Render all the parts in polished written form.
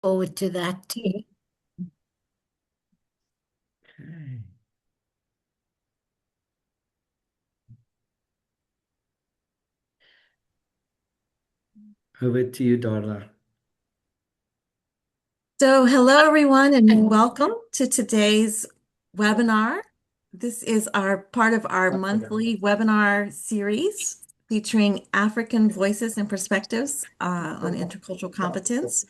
Forward to that too. Okay. Over to you, Darla. So, hello everyone, and welcome to today's webinar. This is our part of our monthly webinar series featuring African voices and perspectives on intercultural competence.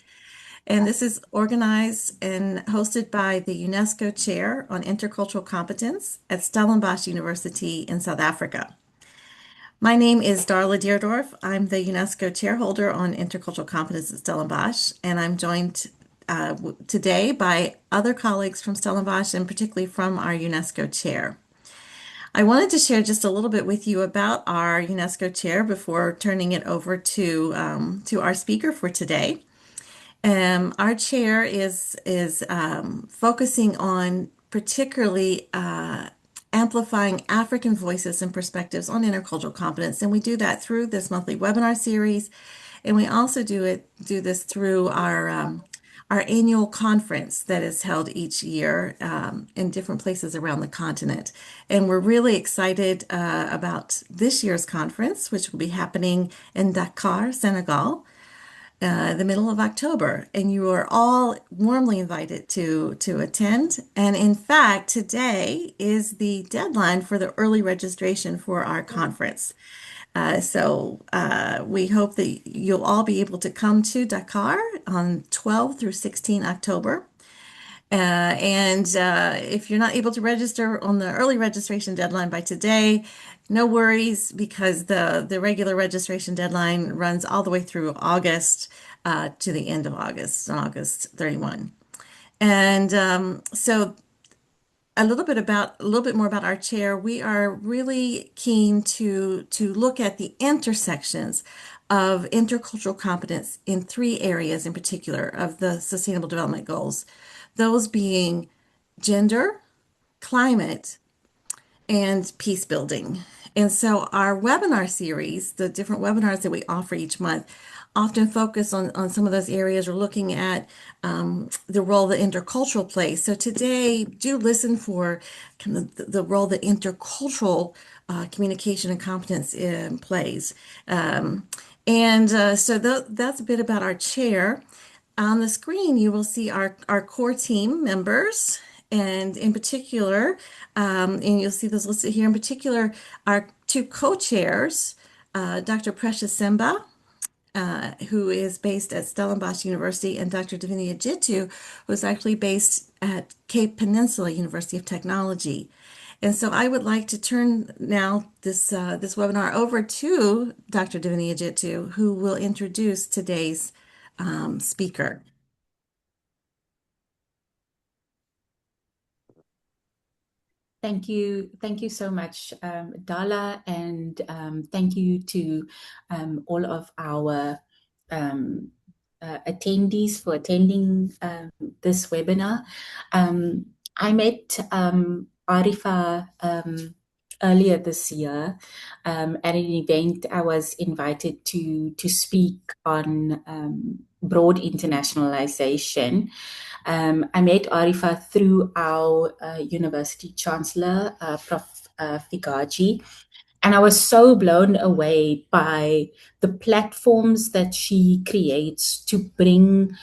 And this is organized and hosted by the UNESCO Chair on Intercultural Competence at Stellenbosch University in South Africa. My name is Darla Deerdorf. I'm the UNESCO Chairholder on Intercultural Competence at Stellenbosch, and I'm joined today by other colleagues from Stellenbosch and particularly from our UNESCO Chair. I wanted to share just a little bit with you about our UNESCO Chair before turning it over to our speaker for today. Our chair is focusing on particularly amplifying African voices and perspectives on intercultural competence, and we do that through this monthly webinar series, and we also do this through our annual conference that is held each year in different places around the continent. And we're really excited about this year's conference, which will be happening in Dakar, Senegal, the middle of October, and you are all warmly invited to attend. And in fact, today is the deadline for the early registration for our conference. So we hope that you'll all be able to come to Dakar on 12 through 16 October. And if you're not able to register on the early registration deadline by today, no worries, because the regular registration deadline runs all the way through August to the end of August, on August 31. And so a little bit more about our chair. We are really keen to look at the intersections of intercultural competence in three areas in particular of the Sustainable Development Goals, those being gender, climate, and peace building. And so our webinar series, the different webinars that we offer each month, often focus on some of those areas. We're looking at the role that intercultural plays. So today, do listen for kind of the role that intercultural communication and competence plays. So that's a bit about our chair. On the screen, you will see our core team members, and in particular, and you'll see those listed here, in particular, our two co-chairs, Dr. Precious Simba, who is based at Stellenbosch University, and Dr. Davinia Jitu, who is actually based at Cape Peninsula University of Technology. And so I would like to turn now this webinar over to Dr. Davinia Jitu, who will introduce today's speaker. Thank you. Thank you so much, Dala, and thank you to all of our attendees for attending this webinar. I met Arifa earlier this year at an event. I was invited to speak on broad internationalization. I met Arifa through our university chancellor, Prof. Figaji, and I was so blown away by the platforms that she creates to bring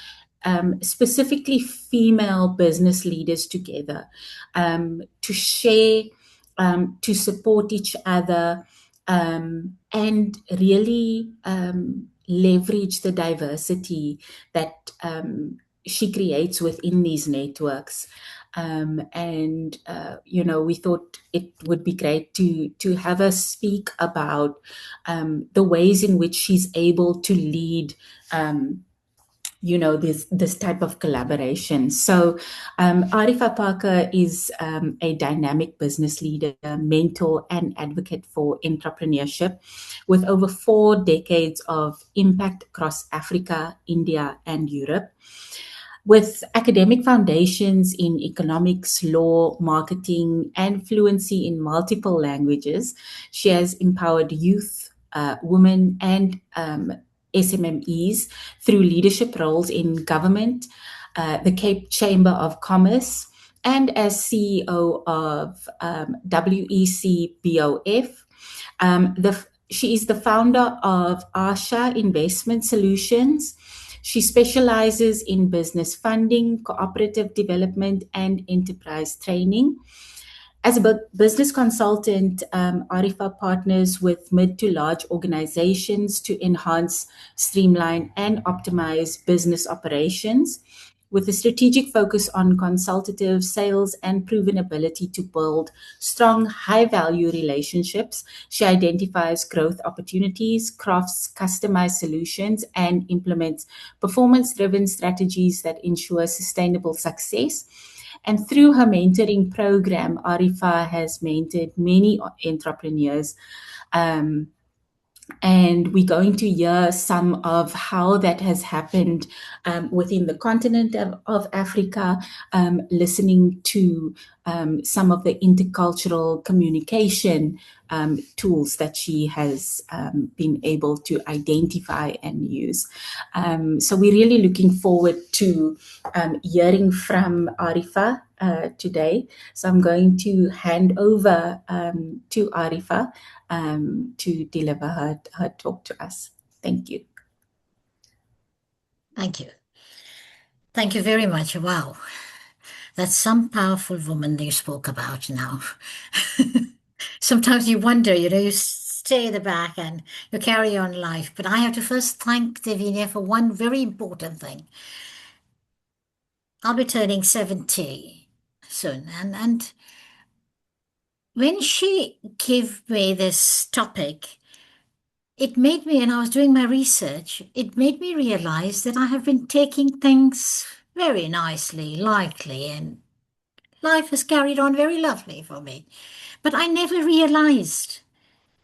specifically female business leaders together, to share, to support each other, and really leverage the diversity that she creates within these networks. We thought it would be great to have her speak about the ways in which she's able to lead this type of collaboration. So Arifa Parkar is a dynamic business leader, mentor, and advocate for entrepreneurship with over 4 decades of impact across Africa, India, and Europe. With academic foundations in economics, law, marketing, and fluency in multiple languages, she has empowered youth, women, and SMMEs through leadership roles in government, the Cape Chamber of Commerce, and as CEO of WEC BOF. She is the founder of Asha Investment Solutions. She specializes in business funding, cooperative development, and enterprise training. As a business consultant, Arifa partners with mid to large organizations to enhance, streamline, and optimize business operations, with a strategic focus on consultative sales and proven ability to build strong, high-value relationships. She identifies growth opportunities, crafts customized solutions, and implements performance-driven strategies that ensure sustainable success. And through her mentoring program, Arifa has mentored many entrepreneurs. And we're going to hear some of how that has happened within the continent of Africa, listening to some of the intercultural communication tools that she has been able to identify and use. So we're really looking forward to hearing from Arifa today. So I'm going to hand over to Arifa to deliver her talk to us. Thank you. Thank you. Thank you very much. Wow. That's some powerful woman you spoke about now. Sometimes you wonder, you stay at the back and you carry on life. But I have to first thank Davinia for one very important thing. I'll be turning 70 soon. And when she gave me this topic, it made me, and I was doing my research, it made me realize that I have been taking things very nicely, lightly, and life has carried on very lovely for me. But I never realized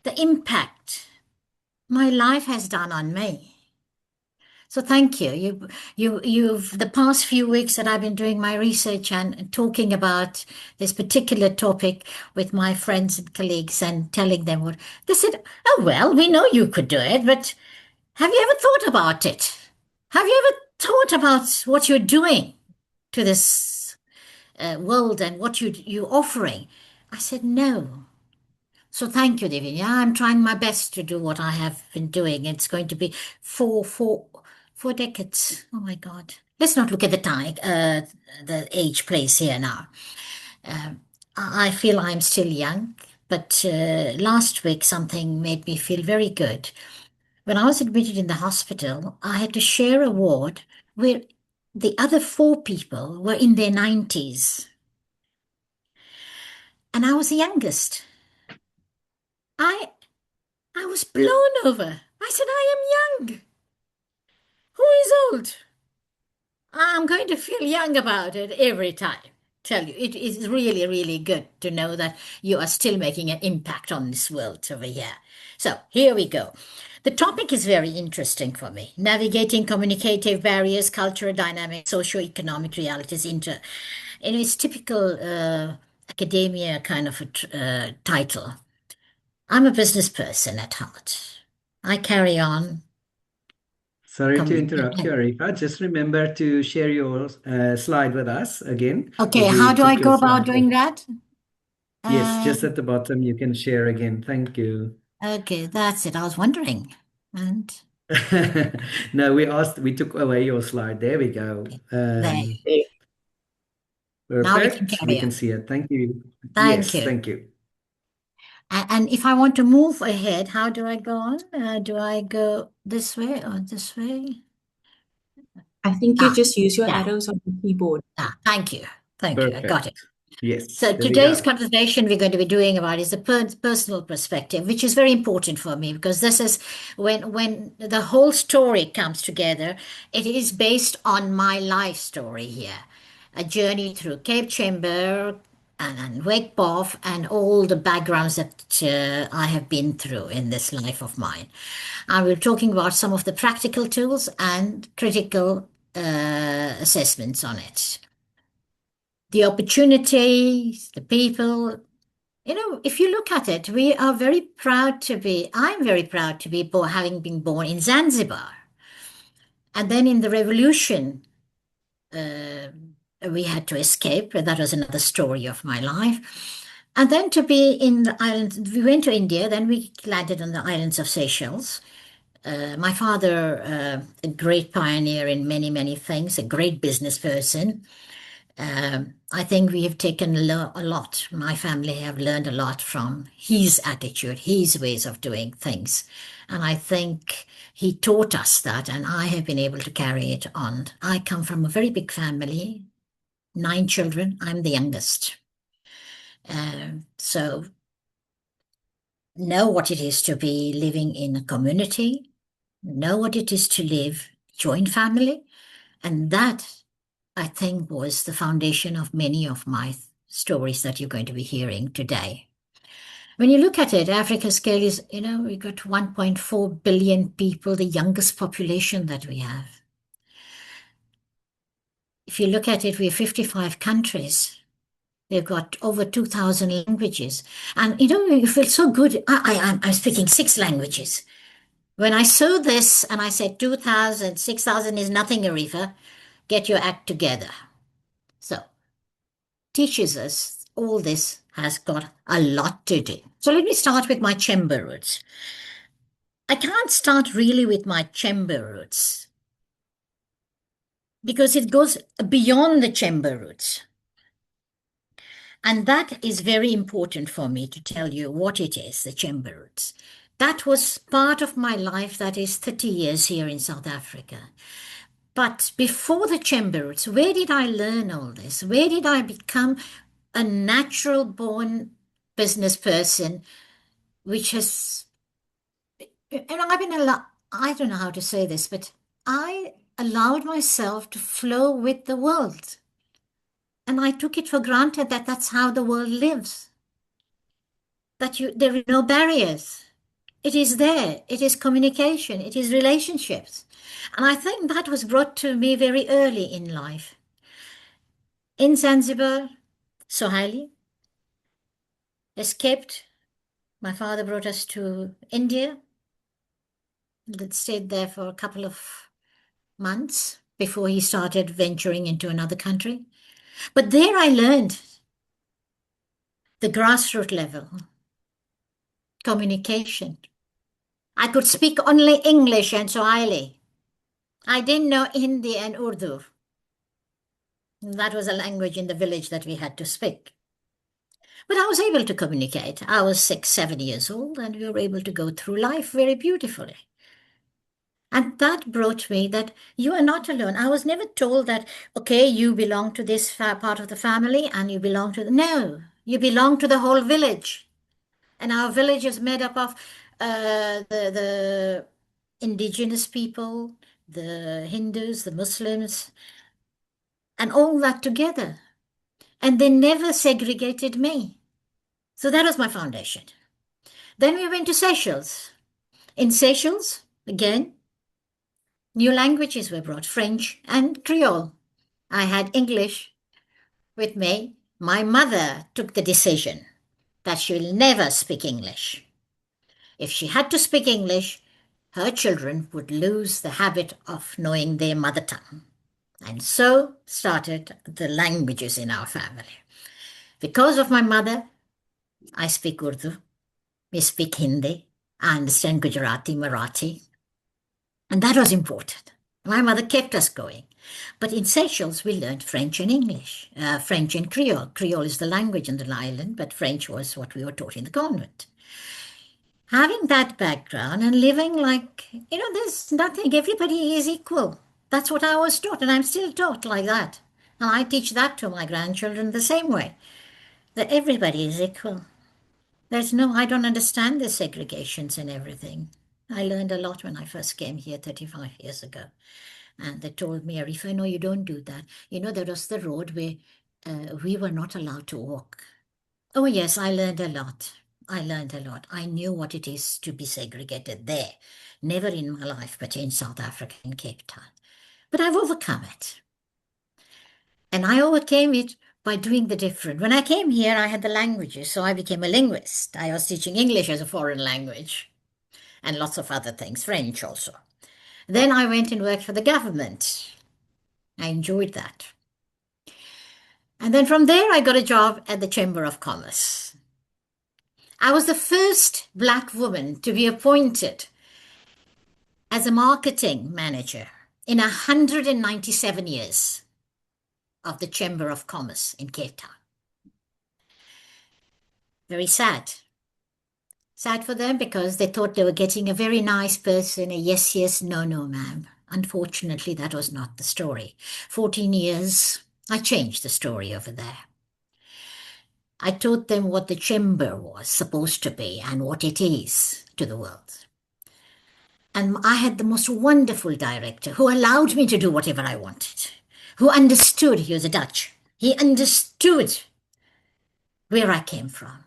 the impact my life has done on me. So thank you. You've the past few weeks that I've been doing my research and talking about this particular topic with my friends and colleagues and telling them what they said. Oh, well, we know you could do it, but have you ever thought about it? Have you ever thought about what you're doing to this world and what you're offering? I said, no. So thank you, Divya. I'm trying my best to do what I have been doing. It's going to be four decades. Oh my God. Let's not look at the time, the age place here now. I feel I'm still young, but last week something made me feel very good. When I was admitted in the hospital, I had to share a ward where the other 4 people were in their 90s. And I was the youngest. I was blown over. I said, I am young. Who is old? I'm going to feel young about it every time. Tell you, it is really, really good to know that you are still making an impact on this world over here. So here we go. The topic is very interesting for me. Navigating communicative barriers, cultural dynamics, socio-economic realities. It's typical academia kind of a title. I'm a business person at heart. I carry on. Sorry to interrupt you, Arifa. Just remember to share your slide with us again. Okay, If you how do I took go your about slide doing off. that? Yes, just at the bottom, you can share again. Thank you. Okay, that's it. I was wondering. And No, we took away your slide. There we go. there. Now we can Perfect. We carry can on. see it. Thank you. Thank Yes, you. thank you. And if I want to move ahead, how do I go on? Do I go this way or this way? I think you just use your Yeah. arrows on the keyboard. Thank you. Thank you. I got it. Yes, So there we today's go. conversation we're going to be doing about is the personal perspective, which is very important for me because this is when the whole story comes together, it is based on my life story here. A journey through Cape Chamber and Wake Boff and all the backgrounds that I have been through in this life of mine. And we're talking about some of the practical tools and critical assessments on it. The opportunities, the people. If you look at it, I'm very proud to be having been born in Zanzibar. And then in the revolution, we had to escape. That was another story of my life. And then to be in the islands, we went to India, then we landed on the islands of Seychelles. My father, a great pioneer in many, many things, a great business person. I think we have taken a lot. My family have learned a lot from his attitude, his ways of doing things. And I think he taught us that, and I have been able to carry it on. I come from a very big family, 9 children. I'm the youngest. So know what it is to be living in a community, know what it is to live joint family, and that, I think, was the foundation of many of my stories that you're going to be hearing today. When you look at it, Africa's scale is, we got 1.4 billion people, the youngest population that we have. If you look at it, we have 55 countries. They've got over 2,000 languages. And, you feel so good. I'm speaking 6 languages. When I saw this and I said 2,000, 6,000 is nothing, Arifa, get your act together. So, teaches us all this has got a lot to do. So let me start with my Chemba roots. I can't start really with my Chemba roots because it goes beyond the Chemba roots. And that is very important for me to tell you what it is, the Chemba roots. That was part of my life, that is 30 years here in South Africa. But before the Chemba roots, where did I learn all this? Where did I become a natural born business person, which has, I've been I don't know how to say this, but I allowed myself to flow with the world. And I took it for granted that that's how the world lives. That there are no barriers. It is there. It is communication. It is relationships. And I think that was brought to me very early in life. In Zanzibar, Swahili, escaped. My father brought us to India. Stayed there for a couple of months before he started venturing into another country. But there I learned the grassroots level, communication. I could speak only English and Swahili. I didn't know Hindi and Urdu. That was a language in the village that we had to speak. But I was able to communicate. I was 6, 7 years old, and we were able to go through life very beautifully. And that brought me that you are not alone. I was never told that, okay, you belong to this part of the family and you belong to no, you belong to the whole village. And our village is made up of the indigenous people, the Hindus, the Muslims, and all that together. And they never segregated me. So that was my foundation. Then we went to Seychelles. In Seychelles, again, new languages were brought, French and Creole. I had English with me. My mother took the decision that she will never speak English. If she had to speak English, her children would lose the habit of knowing their mother tongue. And so started the languages in our family. Because of my mother, I speak Urdu, we speak Hindi, I understand Gujarati, Marathi. And that was important. My mother kept us going. But in Seychelles, we learned French and English, French and Creole. Creole is the language in the island, but French was what we were taught in the convent. Having that background and living like, there's nothing, everybody is equal. That's what I was taught, and I'm still taught like that. And I teach that to my grandchildren the same way, that everybody is equal. I don't understand the segregations and everything. I learned a lot when I first came here 35 years ago. And they told me, Arifa, no, you don't do that. There was the road where we were not allowed to walk. Oh, yes, I learned a lot. I knew what it is to be segregated there. Never in my life, but in South Africa, in Cape Town. But I've overcome it. And I overcame it by doing the different. When I came here, I had the languages, so I became a linguist. I was teaching English as a foreign language and lots of other things, French also. Then I went and worked for the government. I enjoyed that. And then from there, I got a job at the Chamber of Commerce. I was the first Black woman to be appointed as a marketing manager in 197 years of the Chamber of Commerce in Cape Town. Very sad. Sad for them because they thought they were getting a very nice person, a yes, yes, no, no, ma'am. Unfortunately, that was not the story. 14 years, I changed the story over there. I taught them what the chamber was supposed to be and what it is to the world. And I had the most wonderful director who allowed me to do whatever I wanted, who understood, he was a Dutch, he understood where I came from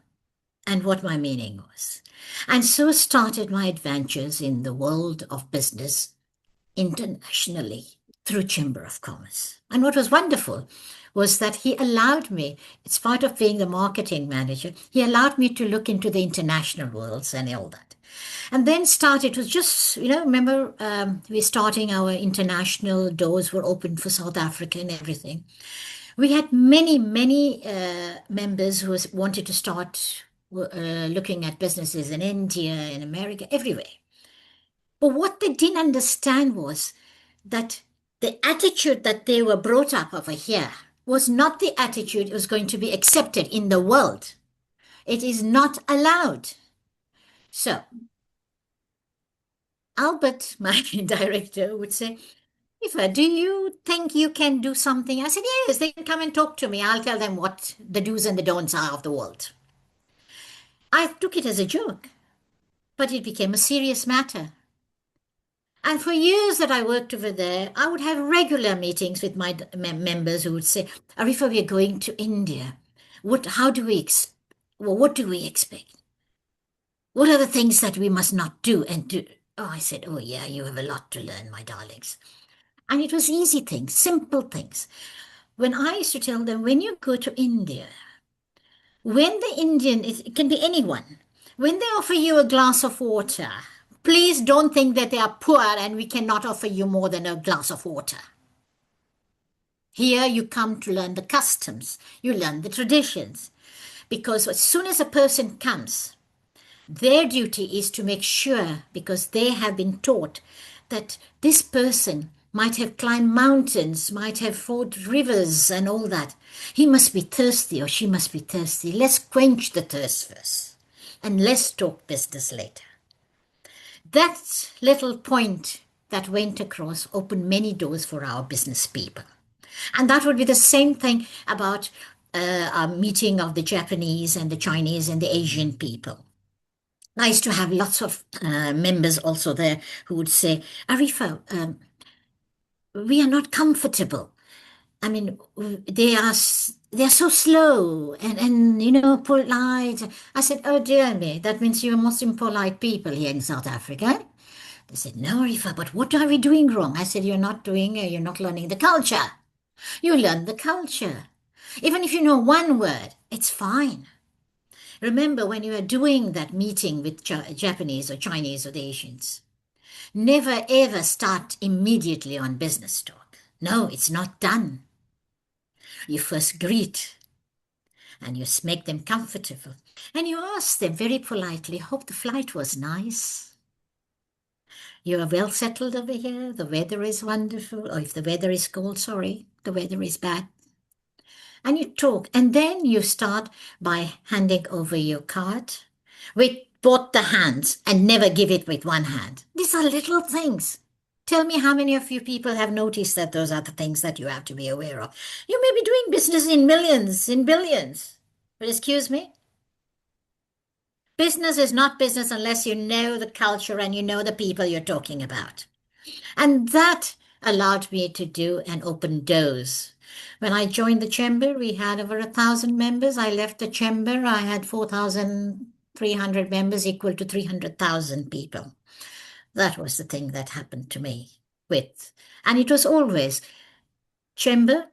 and what my meaning was. And so started my adventures in the world of business internationally through Chamber of Commerce. And what was wonderful was that he allowed me, it's part of being the marketing manager, he allowed me to look into the international worlds and all that. And then it was just, remember, we're starting our international doors were open for South Africa and everything. We had many, many members who wanted to start looking at businesses in India, in America, everywhere. But what they didn't understand was that the attitude that they were brought up over here was not the attitude that was going to be accepted in the world. It is not allowed. So, Albert, my director, would say, Arifa, do you think you can do something? I said, yes, they can come and talk to me. I'll tell them what the do's and the don'ts are of the world. I took it as a joke, but it became a serious matter. And for years that I worked over there, I would have regular meetings with my members who would say, Arifa, we're going to India. What do we expect? What are the things that we must not do and do? Oh, I said, oh yeah, you have a lot to learn, my darlings. And it was easy things, simple things. When I used to tell them, when you go to India, when the Indian, it can be anyone, when they offer you a glass of water, please don't think that they are poor and we cannot offer you more than a glass of water. Here you come to learn the customs, you learn the traditions. Because as soon as a person comes, their duty is to make sure, because they have been taught that this person might have climbed mountains, might have forded rivers and all that. He must be thirsty or she must be thirsty. Let's quench the thirst first and let's talk business later. That little point that went across opened many doors for our business people. And that would be the same thing about our meeting of the Japanese and the Chinese and the Asian people. I used to have lots of members also there who would say, Arifa, we are not comfortable. I mean, they are so slow and polite. I said, oh dear me, that means you're most impolite people here in South Africa. They said, no, Arifa, but what are we doing wrong? I said, you're not learning the culture. You learn the culture. Even if you know one word, it's fine. Remember, when you are doing that meeting with Japanese or Chinese or the Asians, never ever start immediately on business talk. No, it's not done. You first greet and you make them comfortable. And you ask them very politely, hope the flight was nice. You are well settled over here. The weather is wonderful. Or if the weather is cold, sorry, the weather is bad. And you talk. And then you start by handing over your card with both the hands and never give it with one hand. These are little things. Tell me how many of you people have noticed that those are the things that you have to be aware of. You may be doing business in millions, in billions. But excuse me? Business is not business unless you know the culture and you know the people you're talking about. And that allowed me to do and open doors. When I joined the chamber, we had over 1,000 members. I left the chamber, I had 4,300 members, equal to 300,000 people. That was the thing that happened to me and it was always, chamber,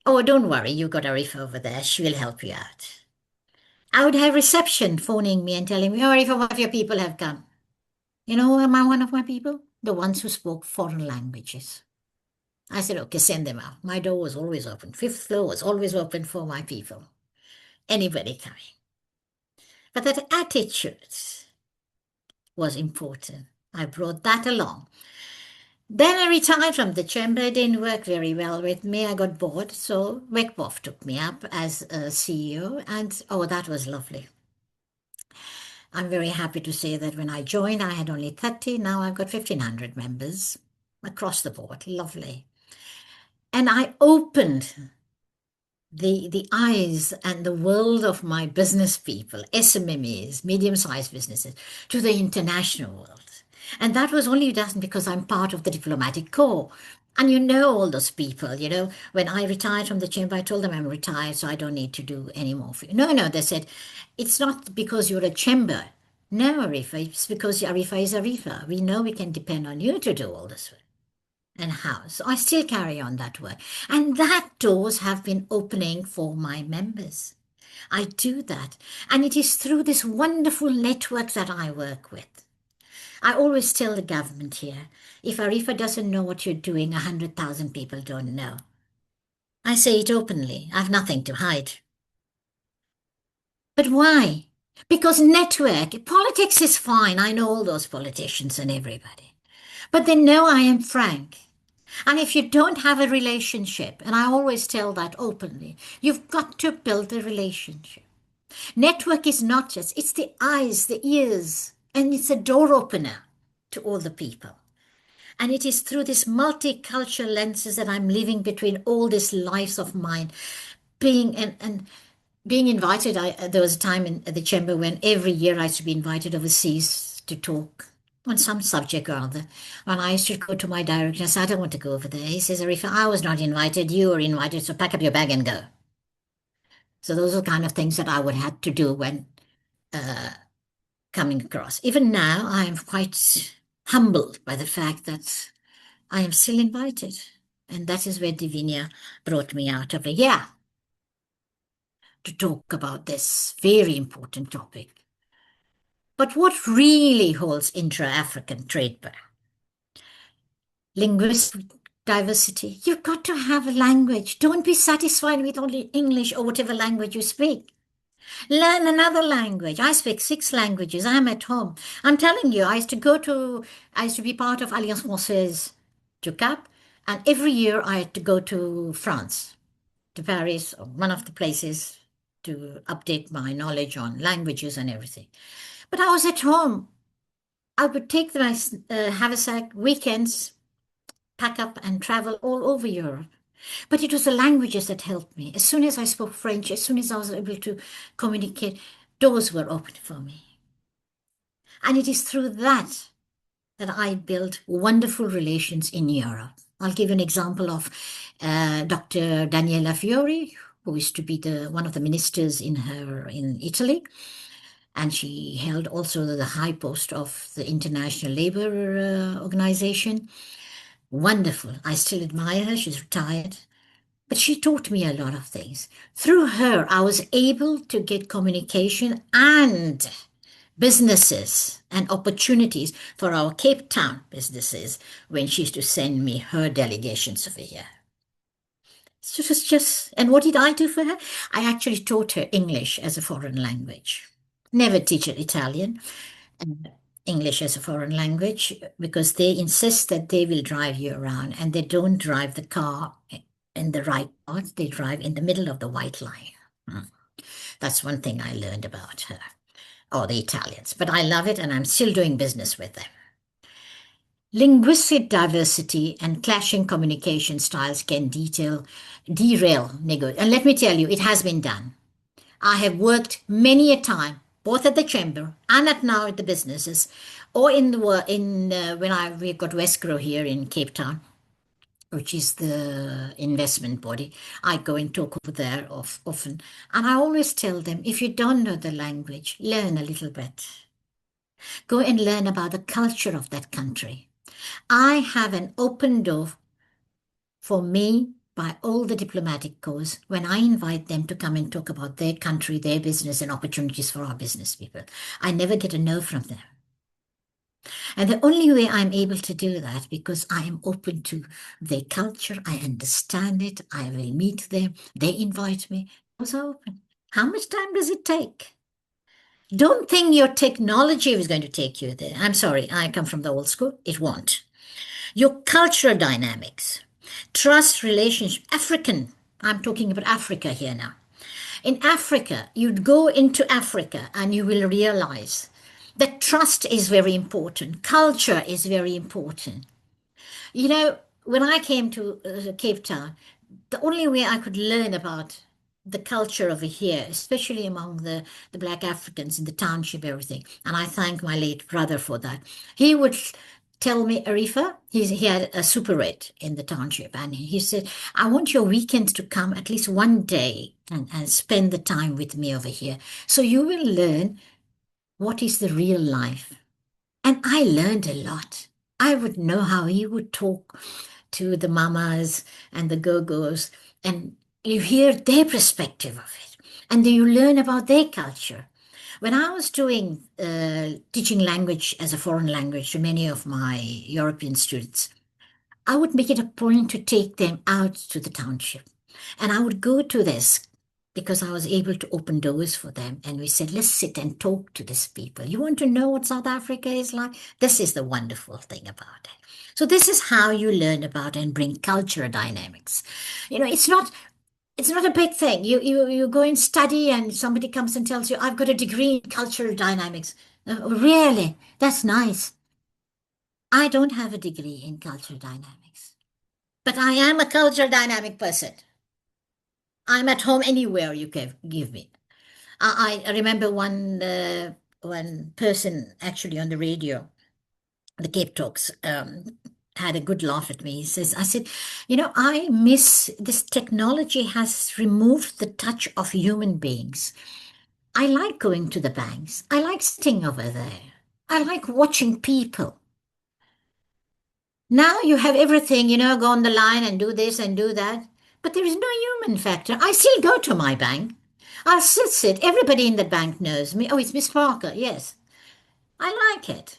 oh, don't worry, you got Arifa over there, she will help you out. I would have reception phoning me and telling me, oh, Arifa, what of your people have come? Am I one of my people? the ones who spoke foreign languages. I said, okay, send them out. My door was always open. Fifth floor was always open for my people. Anybody coming. But that attitude was important. I brought that along. Then I retired from the chamber. It didn't work very well with me. I got bored. So Wegboff took me up as a CEO. And oh, that was lovely. I'm very happy to say that when I joined, I had only 30. Now I've got 1,500 members across the board. Lovely. And I opened the eyes and the world of my business people, SMMEs, medium-sized businesses, to the international world. And that was only done because I'm part of the diplomatic corps. And you know all those people, when I retired from the chamber, I told them I'm retired, so I don't need to do any more for you. No, they said, it's not because you're a chamber. No, Arifa, it's because Arifa is Arifa. We know we can depend on you to do all this work. And how. So I still carry on that work. And that doors have been opening for my members. I do that. And it is through this wonderful network that I work with. I always tell the government here, if Arifa doesn't know what you're doing, 100,000 people don't know. I say it openly. I have nothing to hide. But why? Because network, politics is fine. I know all those politicians and everybody. But they know I am frank. And if you don't have a relationship, and I always tell that openly, you've got to build a relationship. Network is not just, it's the eyes, the ears, and it's a door opener to all the people. And it is through this multicultural lenses that I'm living between all these lives of mine, being invited. There was a time in the chamber when every year I used to be invited overseas to talk on some subject or other. And I used to go to my director and say, I don't want to go over there. He says, Arifa, I was not invited. You were invited, so pack up your bag and go. So those are the kind of things that I would have to do when coming across. Even now, I am quite humbled by the fact that I am still invited. And that is where Divinia brought me out of it. Yeah, to talk about this very important topic. But what really holds intra-African trade back? Linguistic diversity. You've got to have a language. Don't be satisfied with only English or whatever language you speak. Learn another language. I speak 6 languages. I'm at home. I'm telling you, I used to be part of Alliance Française to Cap, and every year I had to go to France, to Paris, one of the places to update my knowledge on languages and everything. But I was at home. I would take my haversack weekends, pack up and travel all over Europe. But it was the languages that helped me. As soon as I spoke French, as soon as I was able to communicate, doors were open for me. And it is through that that I built wonderful relations in Europe. I'll give you an example of Dr. Daniela Fiori, who used to be one of the ministers in Italy. And she held also the high post of the International Labour Organization. Wonderful. I still admire her. She's retired. But she taught me a lot of things. Through her, I was able to get communication and businesses and opportunities for our Cape Town businesses when she used to send me her delegations over here. So it was just, and what did I do for her? I actually taught her English as a foreign language. Never teach her Italian. English as a foreign language, because they insist that they will drive you around and they don't drive the car in the right part, they drive in the middle of the white line. That's one thing I learned about her, or the Italians, but I love it and I'm still doing business with them. Linguistic diversity and clashing communication styles can derail negotiation. And let me tell you, it has been done. I have worked many a time, both at the chamber and now at the businesses, or we've got Westgrow here in Cape Town, which is the investment body. I go and talk over there often, and I always tell them, if you don't know the language, learn a little bit. Go and learn about the culture of that country. I have an open door for me by all the diplomatic corps when I invite them to come and talk about their country, their business, and opportunities for our business people. I never get a no from them. And the only way I'm able to do that because I am open to their culture, I understand it, I will meet them, they invite me. Doors are open. How much time does it take? Don't think your technology is going to take you there. I'm sorry, I come from the old school. It won't. Your cultural dynamics, trust, relationship, African. I'm talking about Africa here now. In Africa, you'd go into Africa and you will realize that trust is very important. Culture is very important. You know, when I came to Cape Town, the only way I could learn about the culture over here, especially among the Black Africans in the township, everything, and I thank my late brother for that. He would tell me, Arifa, he had a super 8 in the township, and he said, I want your weekends to come at least one day and spend the time with me over here. So you will learn what is the real life. And I learned a lot. I would know how he would talk to the mamas and the go-go's, and you hear their perspective of it, and you learn about their culture. When I was doing teaching language as a foreign language to many of my European students, I would make it a point to take them out to the township. And I would go to this because I was able to open doors for them. And we said, let's sit and talk to these people. You want to know what South Africa is like? This is the wonderful thing about it. So this is how you learn about and bring cultural dynamics. You know, it's not a big thing. You go and study and somebody comes and tells you, I've got a degree in cultural dynamics. Really? That's nice. I don't have a degree in cultural dynamics, but I am a cultural dynamic person. I'm at home anywhere you give me. I remember one person actually on the radio, the Cape Talks, had a good laugh at me. He says, I said, you know, I miss this technology has removed the touch of human beings. I like going to the banks. I like sitting over there. I like watching people. Now you have everything, go on the line and do this and do that. But there is no human factor. I still go to my bank. I'll still sit. Everybody in the bank knows me. Oh, it's Miss Parker. Yes. I like it.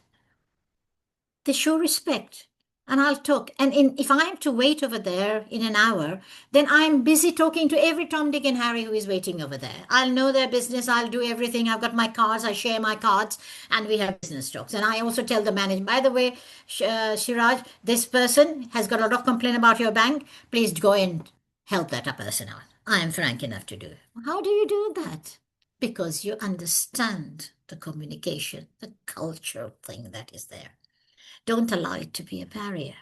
They show respect. And I'll talk. And if I have to wait over there in an hour, then I'm busy talking to every Tom, Dick, and Harry who is waiting over there. I'll know their business. I'll do everything. I've got my cards. I share my cards. And we have business talks. And I also tell the manager, by the way, Shiraj, this person has got a lot of complaint about your bank. Please go and help that person out. I am frank enough to do it. How do you do that? Because you understand the communication, the cultural thing that is there. Don't allow it to be a barrier.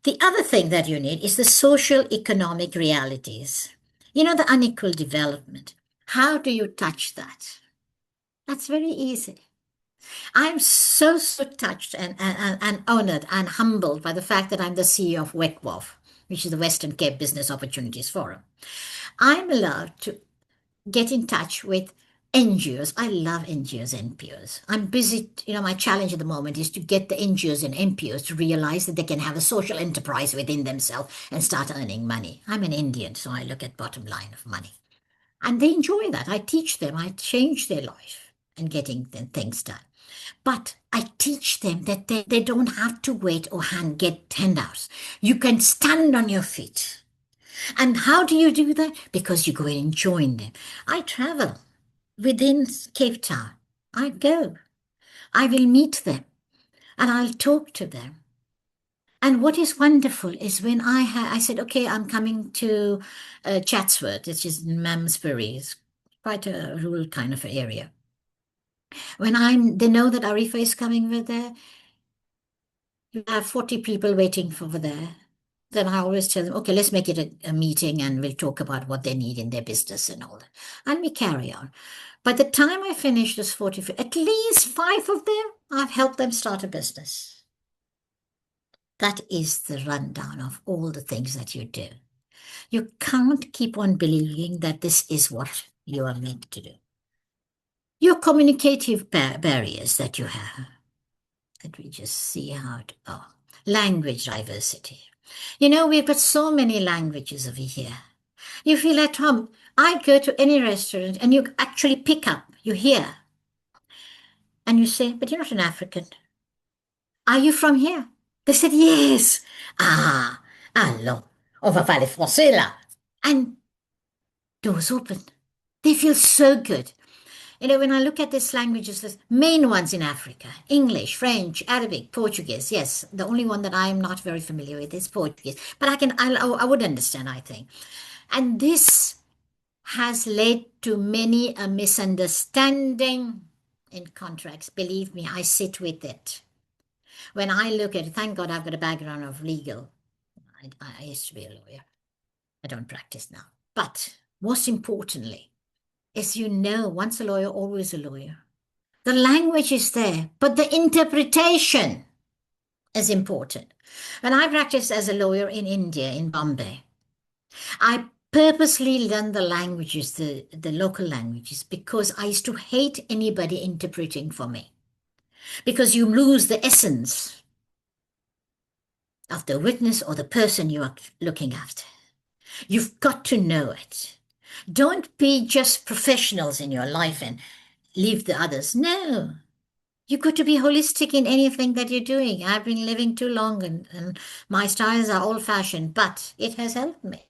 The other thing that you need is the socio-economic realities. The unequal development. How do you touch that? That's very easy. I'm so touched and honored and humbled by the fact that I'm the CEO of WECWOF, which is the Western Cape Business Opportunities Forum. I'm allowed to get in touch with NGOs. I love NGOs, NPOs. I'm busy, my challenge at the moment is to get the NGOs and NPOs to realize that they can have a social enterprise within themselves and start earning money. I'm an Indian, so I look at bottom line of money. And they enjoy that. I teach them, I change their life and getting things done. But I teach them that they don't have to wait or get handouts. You can stand on your feet. And how do you do that? Because you go and join them. I travel within Cape Town. I go. I will meet them and I'll talk to them. And what is wonderful is when I said, okay, I'm coming to Chatsworth, which is in Malmesbury. It's quite a rural kind of area. When they know that Arifa is coming over there, you have 40 people waiting over there. Then I always tell them, okay, let's make it a meeting and we'll talk about what they need in their business and all that. And we carry on. By the time I finish this 40, at least 5 of them, I've helped them start a business. That is the rundown of all the things that you do. You can't keep on believing that this is what you are meant to do. Your communicative barriers that you have. Let me just see how language diversity. We've got so many languages over here. You feel at home. I go to any restaurant and you actually pick up, you hear. And you say, but you're not an African. Are you from here? They said, yes. Ah, allons, on va parler français là. And doors open. They feel so good. You know, when I look at these languages, the main ones in Africa, English, French, Arabic, Portuguese, yes, the only one that I am not very familiar with is Portuguese. But I would understand, I think. And this has led to many a misunderstanding in contracts. Believe me, I sit with it. When I look at it, thank God I've got a background of legal. I used to be a lawyer. I don't practice now. But most importantly, as you know, once a lawyer, always a lawyer. The language is there, but the interpretation is important. When I practiced as a lawyer in India, in Bombay, I purposely learned the languages, the local languages, because I used to hate anybody interpreting for me. Because you lose the essence of the witness or the person you are looking after. You've got to know it. Don't be just professionals in your life and leave the others. No. You've got to be holistic in anything that you're doing. I've been living too long and my styles are old-fashioned, but it has helped me.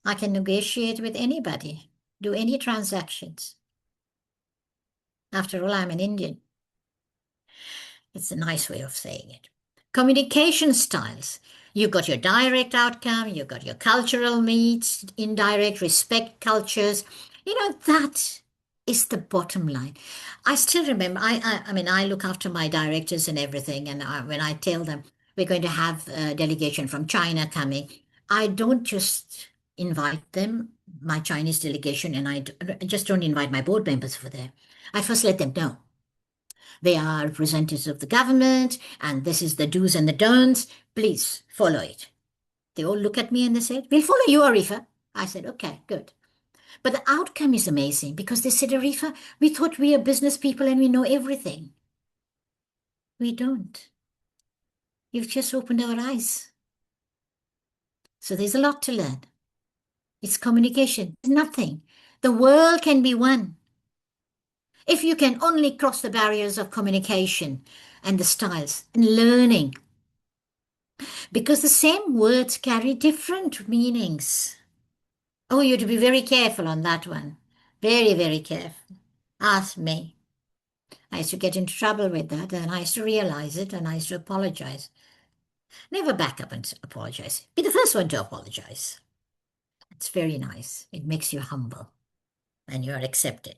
I can negotiate with anybody, do any transactions. After all, I'm an Indian. It's a nice way of saying it. Communication styles. You've got your direct outcome, you've got your cultural needs, indirect, respect cultures. You know, that is the bottom line. I still remember, I mean, I look after my directors and everything, and when I tell them we're going to have a delegation from China coming, I don't just invite them, my Chinese delegation, and I just don't invite my board members for there. I first let them know. They are representatives of the government, and this is the do's and the don'ts. Please follow it. They all look at me and they said, we'll follow you, Arifa. I said, okay, good. But the outcome is amazing because they said, Arifa, we thought we are business people and we know everything. We don't. You've just opened our eyes. So there's a lot to learn. It's communication. It's nothing. The world can be won if you can only cross the barriers of communication and the styles and learning. Because the same words carry different meanings. Oh, you have to be very careful on that one. Very, very careful. Ask me. I used to get into trouble with that, and I used to realize it, and I used to apologize. Never back up and apologize. Be the first one to apologize. It's very nice. It makes you humble, and you are accepted.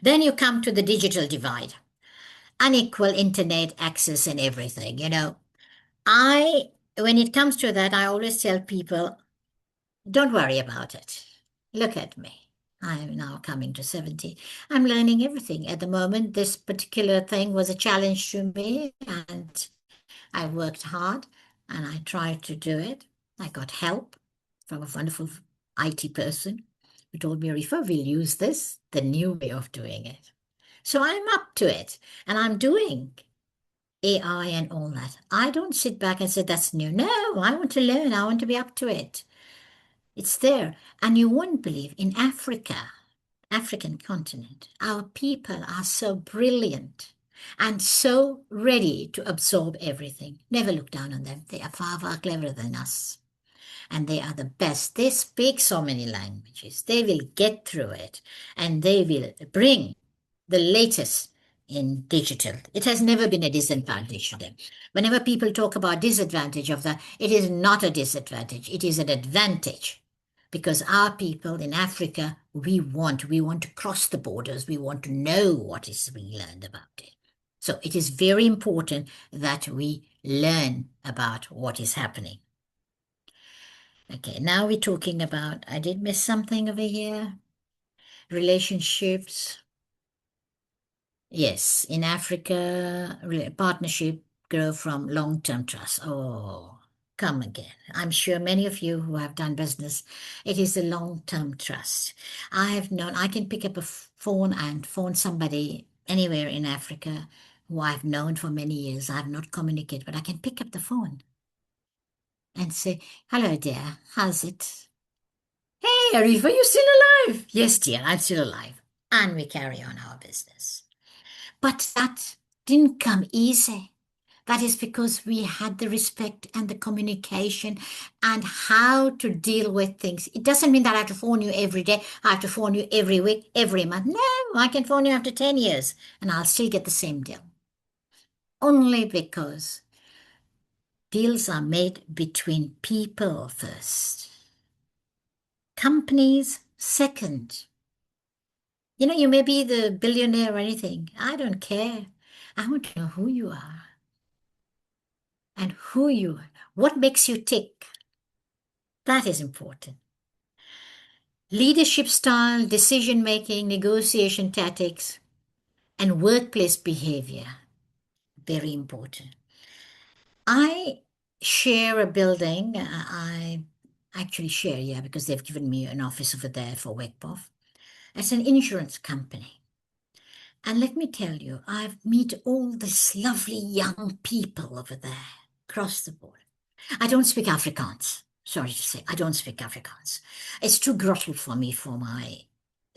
Then you come to the digital divide. Unequal internet access and everything, you know. When it comes to that, I always tell people, don't worry about it. Look at me. I'm now coming to 70. I'm learning everything. At the moment, this particular thing was a challenge to me, and I worked hard and I tried to do it. I got help from a wonderful IT person who told me, Arifa, we'll use this, the new way of doing it. So I'm up to it and I'm doing AI and all that. I don't sit back and say, that's new. No, I want to learn. I want to be up to it. It's there. And you won't believe in Africa, African continent, our people are so brilliant and so ready to absorb everything. Never look down on them. They are far, far cleverer than us. And they are the best. They speak so many languages. They will get through it and they will bring the latest in digital. It has never been a disadvantage to them. Whenever people talk about disadvantage of that, it is not a disadvantage. It is an advantage. Because our people in Africa, we want to cross the borders. We want to know what is being learned about it. So it is very important that we learn about what is happening. Okay, now we're talking about, I did miss something over here. Relationships. Yes, in Africa, partnership grow from long-term trust. Oh, come again. I'm sure many of you who have done business, it is a long-term trust. I can pick up a phone and phone somebody anywhere in Africa who I've known for many years. I've not communicated, but I can pick up the phone and say, hello, dear, how's it? Hey, Arifa, you still alive? Yes, dear, I'm still alive. And we carry on our business. But that didn't come easy. That is because we had the respect and the communication and how to deal with things. It doesn't mean that I have to phone you every day. I have to phone you every week, every month. No, I can phone you after 10 years and I'll still get the same deal. Only because deals are made between people first. Companies second. You may be the billionaire or anything. I don't care. I want to know who you are and who you are. What makes you tick? That is important. Leadership style, decision making, negotiation tactics, and workplace behavior. Very important. I share a building. I actually share, yeah, because they've given me an office over there for WECPOF. It's an insurance company. And let me tell you, I've met all these lovely young people over there across the board. I don't speak Afrikaans. Sorry to say, I don't speak Afrikaans. It's too grotty for me for my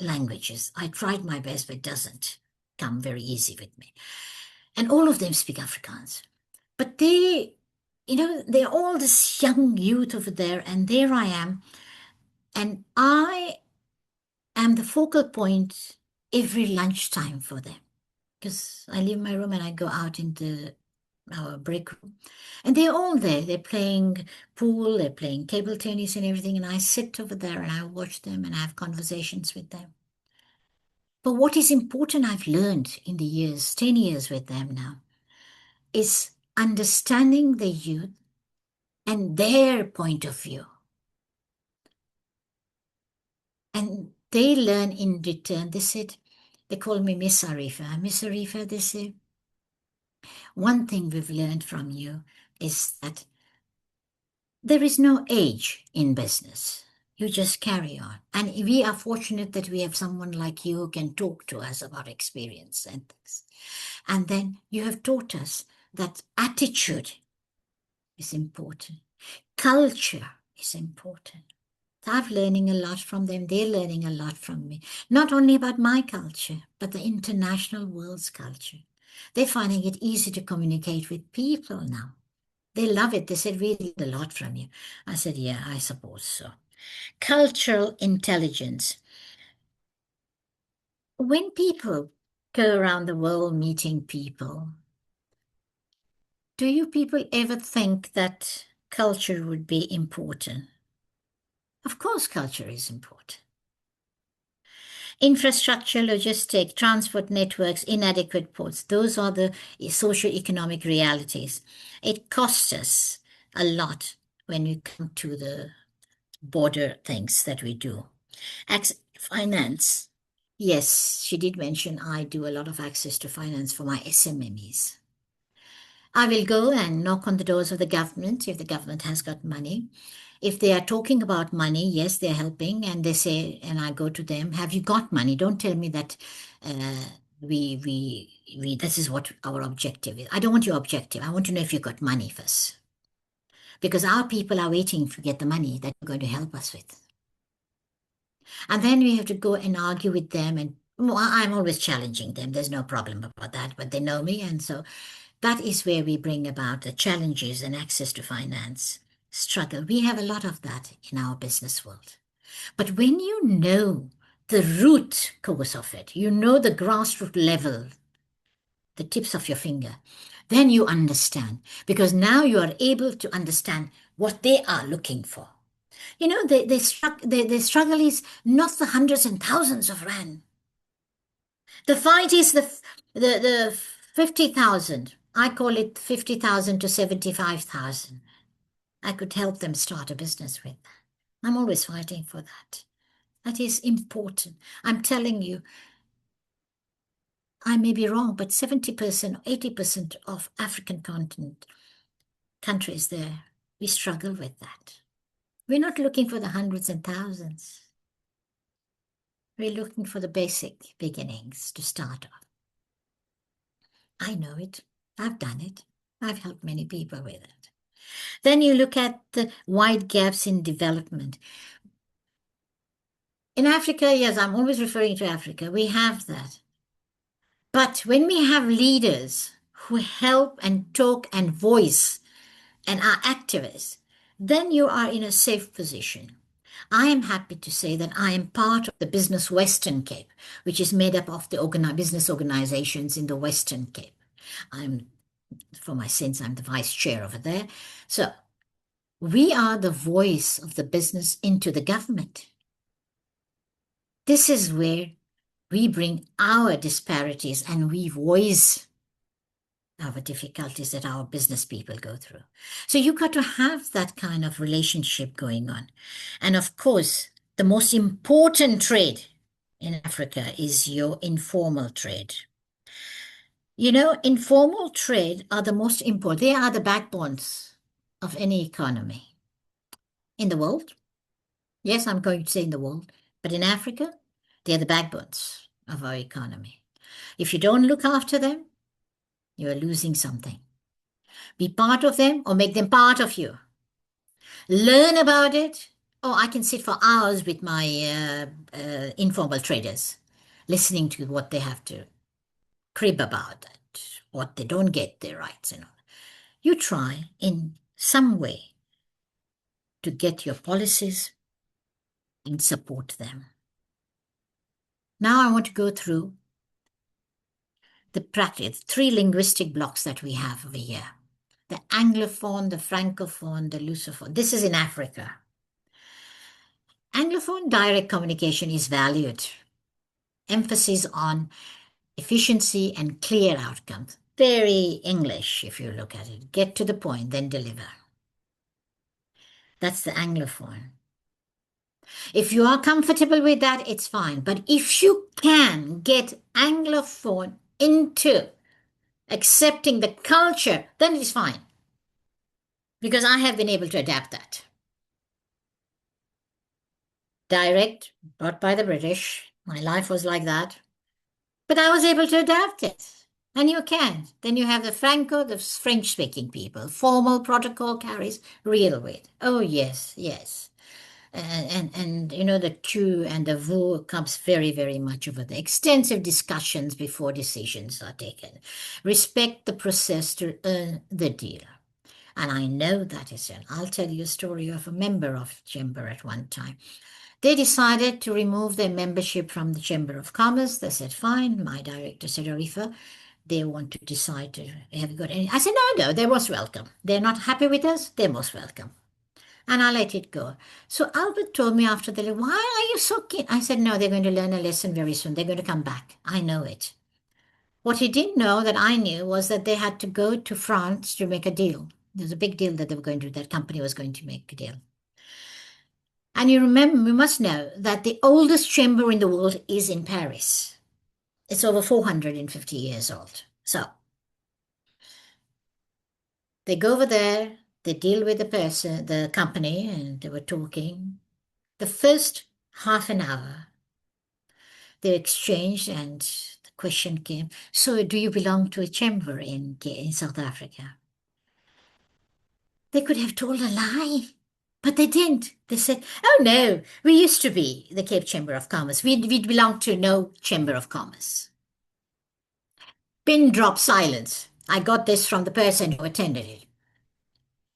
languages. I tried my best, but it doesn't come very easy with me. And all of them speak Afrikaans. But they're all this young youth over there, and there I am. And I am the focal point every lunchtime for them. Because I leave my room and I go out into our break room. And they're all there. They're playing pool, they're playing table tennis and everything. And I sit over there and I watch them and I have conversations with them. But what is important I've learned in the years, 10 years with them now, is understanding the youth and their point of view. And they learn in return. They call me Miss Arifa. Miss Arifa, they say, one thing we've learned from you is that there is no age in business. You just carry on. And we are fortunate that we have someone like you who can talk to us about experience and things. And then you have taught us that attitude is important. Culture is important. I'm learning a lot from them. They're learning a lot from me. Not only about my culture, but the international world's culture. They're finding it easy to communicate with people now. They love it. They said, we learned a lot from you. I said, yeah, I suppose so. Cultural intelligence. When people go around the world meeting people, do you people ever think that culture would be important? Of course, culture is important. Infrastructure, logistic, transport networks, inadequate ports, those are the socio-economic realities. It costs us a lot when we come to the border things that we do. Finance. Yes, she did mention I do a lot of access to finance for my SMMEs. I will go and knock on the doors of the government if the government has got money. If they are talking about money, yes, they're helping, and they say, and I go to them, have you got money? Don't tell me that this is what our objective is. I don't want your objective. I want to know if you got money first. Because our people are waiting to get the money that you're going to help us with. And then we have to go and argue with them, and I'm always challenging them. There's no problem about that, but they know me, and so that is where we bring about the challenges and access to finance struggle. We have a lot of that in our business world. But when you know the root cause of it, you know the grassroots level, the tips of your finger, then you understand, because now you are able to understand what they are looking for. The struggle is not the hundreds and thousands of rand. The fight is the 50,000. I call it 50,000 to 75,000. I could help them start a business with. I'm always fighting for that. That is important. I'm telling you, I may be wrong, but 70%, 80% of African continent countries there, we struggle with that. We're not looking for the hundreds and thousands. We're looking for the basic beginnings to start off. I know it. I've done it. I've helped many people with it. Then you look at the wide gaps in development. In Africa, yes, I'm always referring to Africa. We have that. But when we have leaders who help and talk and voice and are activists, then you are in a safe position. I am happy to say that I am part of the Business Western Cape, which is made up of the business organizations in the Western Cape. For my sins, I'm the vice chair over there. So we are the voice of the business into the government. This is where we bring our disparities and we voice our difficulties that our business people go through. So you got to have that kind of relationship going on. And of course, the most important trade in Africa is your informal trade. You know, informal trade are the most important. They are the backbones of any economy in the world. Yes, I'm going to say in the world, but in Africa, they're the backbones of our economy. If you don't look after them, you're losing something. Be part of them or make them part of you. Learn about it. Oh, I can sit for hours with my informal traders, listening to what they have to crib about it, what they don't get their rights and all. You try in some way to get your policies and support them. Now I want to go through the practice, 3 linguistic blocks that we have over here. The Anglophone, the Francophone, the Lusophone. This is in Africa. Anglophone direct communication is valued. Emphasis on efficiency and clear outcomes. Very English, if you look at it. Get to the point, then deliver. That's the Anglophone. If you are comfortable with that, it's fine. But if you can get Anglophone into accepting the culture, then it's fine. Because I have been able to adapt that. Direct, brought by the British. My life was like that. But I was able to adapt it. And you can. Then you have the Franco, the French-speaking people. Formal protocol carries real weight. Oh, yes, yes. And you know, the tu and the vous comes very, very much over the extensive discussions before decisions are taken. Respect the process to earn the deal. And I know that is it. I'll tell you a story of a member of Chamber at one time. They decided to remove their membership from the Chamber of Commerce. They said, fine. My director said, Arifa, they want to decide to, have you got any? I said, no, they're most welcome. They're not happy with us. They're most welcome. And I let it go. So Albert told me after the, why are you so keen? I said, no, they're going to learn a lesson very soon. They're going to come back. I know it. What he didn't know that I knew was that they had to go to France to make a deal. There's a big deal that they were going to, that company was going to make a deal. And you remember, we must know that the oldest chamber in the world is in Paris. It's over 450 years old. So they go over there, they deal with the person, the company, and they were talking. The first half an hour, they exchanged, and the question came, so do you belong to a chamber in South Africa? They could have told a lie, but they didn't. They said, oh no, we used to be the Cape Chamber of Commerce. We belong to no Chamber of Commerce. Pin drop silence. I got this from the person who attended it.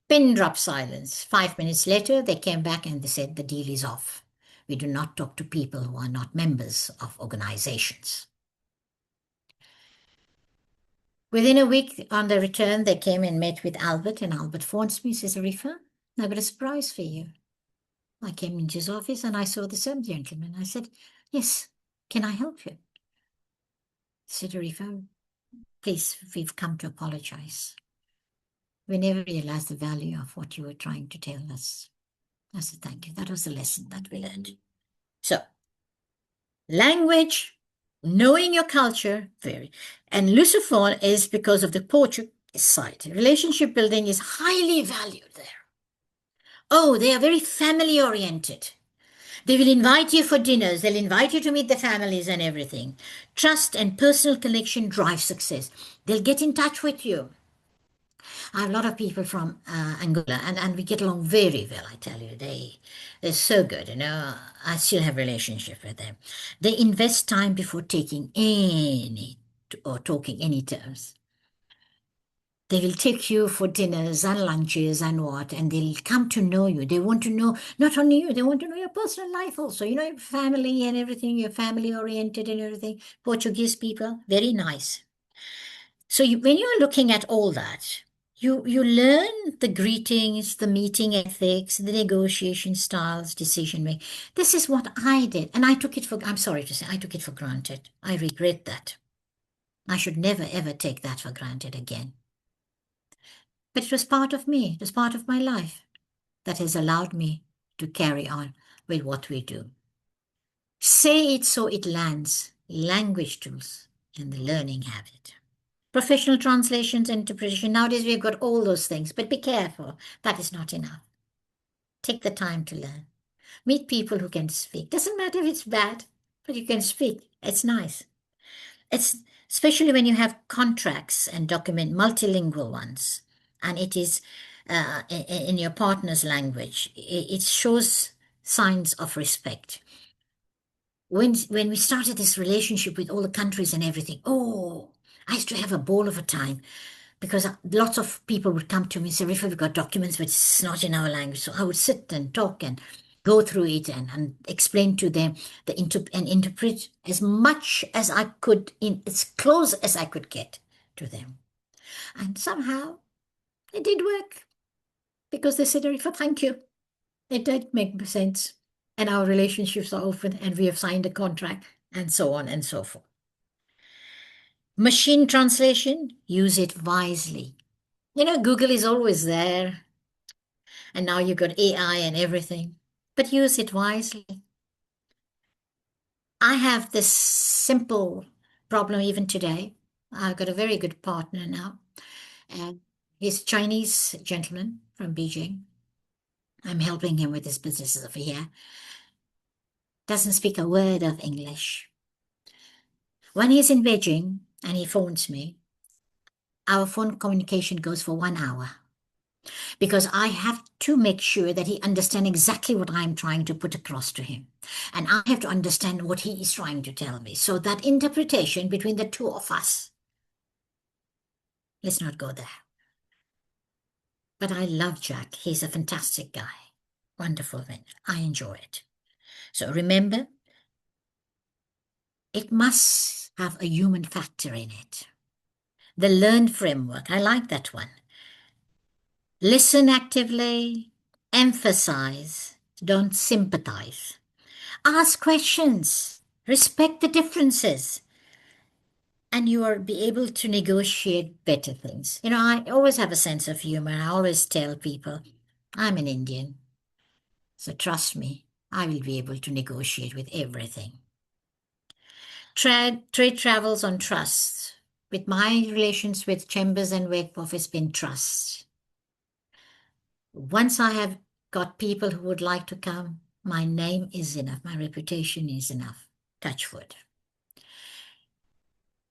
Pin drop silence. 5 minutes later, they came back and they said the deal is off. We do not talk to people who are not members of organizations. Within a week on the return, they came and met with Albert, and Albert phones me, says, Arifa, I've got a surprise for you. I came into his office and I saw the same gentleman. I said, yes, can I help you? He said, Arifa, please, we've come to apologize. We never realized the value of what you were trying to tell us. I said, thank you. That was the lesson that we learned. So, language, knowing your culture, very. And Lusophone is because of the Portuguese side. Relationship building is highly valued there. Oh, they are very family-oriented. They will invite you for dinners. They'll invite you to meet the families and everything. Trust and personal connection drive success. They'll get in touch with you. I have a lot of people from Angola, and we get along very well, I tell you. They're so good, you know. I still have a relationship with them. They invest time before taking any or talking any terms. They will take you for dinners and lunches and what, and they'll come to know you. They want to know not only you, they want to know your personal life also. You know, your family and everything, you're family oriented and everything. Portuguese people, very nice. So when you're looking at all that, you learn the greetings, the meeting ethics, the negotiation styles, decision making. This is what I did. And I'm sorry to say, I took it for granted. I regret that. I should never, ever take that for granted again. But it was part of me. It was part of my life that has allowed me to carry on with what we do. Say it so it lands. Language tools and the learning habit. Professional translations and interpretation. Nowadays we've got all those things, but be careful. That is not enough. Take the time to learn. Meet people who can speak. Doesn't matter if it's bad, but you can speak. It's nice. It's especially when you have contracts and document multilingual ones, and it is in your partner's language. It shows signs of respect. When we started this relationship with all the countries and everything, oh, I used to have a ball of a time because lots of people would come to me and say, Arifa, we've got documents, but it's not in our language. So I would sit and talk and go through it and explain to them and interpret as much as I could, in as close as I could get to them. And somehow it did work because they said, Arifa, thank you. It did make sense. And our relationships are open and we have signed a contract and so on and so forth. Machine translation, use it wisely. You know, Google is always there. And now you've got AI and everything. But use it wisely. I have this simple problem even today. I've got a very good partner now. And he's a Chinese gentleman from Beijing. I'm helping him with his businesses over here. Doesn't speak a word of English. When he's in Beijing and he phones me, our phone communication goes for 1 hour. Because I have to make sure that he understands exactly what I'm trying to put across to him. And I have to understand what he is trying to tell me. So that interpretation between the two of us, let's not go there. But I love Jack. He's a fantastic guy. Wonderful man. I enjoy it. So remember, it must have a human factor in it. The learned framework, I like that one. Listen actively, emphasize, don't sympathize. Ask questions, respect the differences, and you will be able to negotiate better things. You know, I always have a sense of humor. I always tell people, I'm an Indian, so trust me, I will be able to negotiate with everything. Trade travels on trust. With my relations with Chambers and Wakeboff, it's been trust. Once I have got people who would like to come, my name is enough, my reputation is enough. Touch wood.